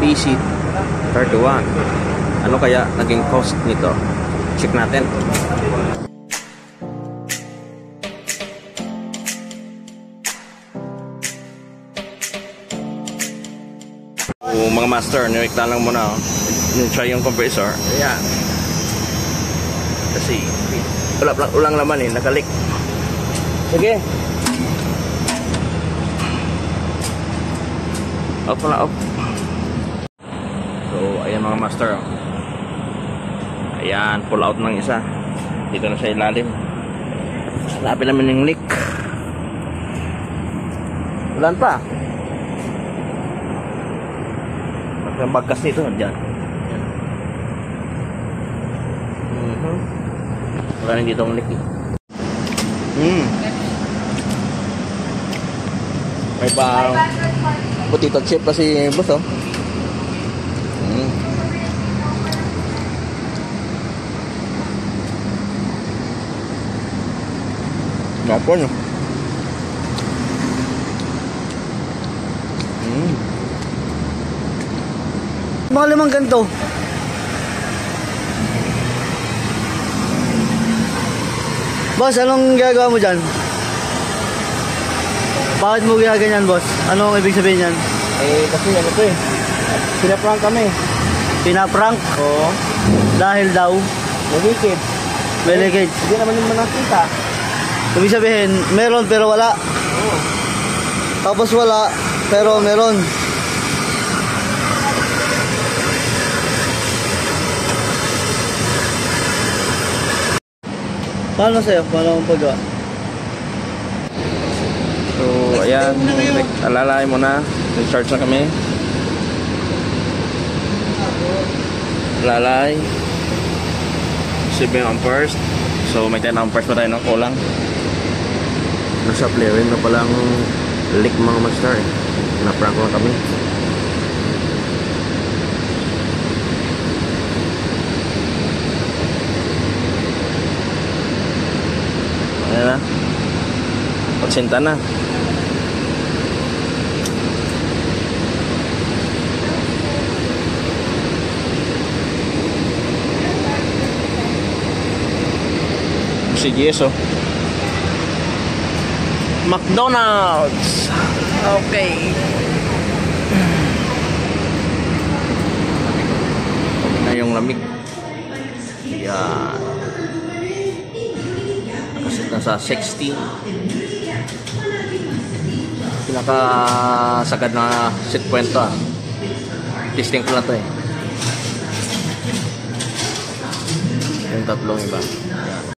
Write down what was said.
PC31. Ano kaya naging cost nito? Check natin. Mga master, niwikta lang muna try yung compressor. Ayan. Kasi ulang laman eh, nakalik. Sige. Off na off. So ayan mga master. Ayan, pull out ng isa. Dito na sa ilalim. Hanapin namin yung leak. Ulan pa. Ang bagkas nito dyan. Wala rin dito ang leak. May pa potato chip pa si boss, oh. Napon, oh. Mga 5 ganito. Boss, anong ginagawa mo dyan? Bakit mo ginaganyan, boss? Anong ibig sabihin yan? Eh, kasi ano to eh. Pinaprank kami. Pinaprank? Oo. Dahil daw? May leakage. May leakage. Hindi naman yung nakita. Ibig sabihin, meron pero wala. Oo. Tapos wala, pero meron. Paano sa'yo? Paano akong pagawa? So, ayan. Alalay mo na. Recharge na kami. Alalay. 7 amperes. So, may 10 amperes pa tayo, no? Kulang. Nasa flaring na palang leak mga master. Naprank na kami. Ayan na. Pagsinta na. Si Yeso. McDonald's. Okay. Okay na yung lamig. Yan. Kasi nasa 60. Pinakasagad na set point to. Testing ko lang to eh. Yung tatlong iba. Yan.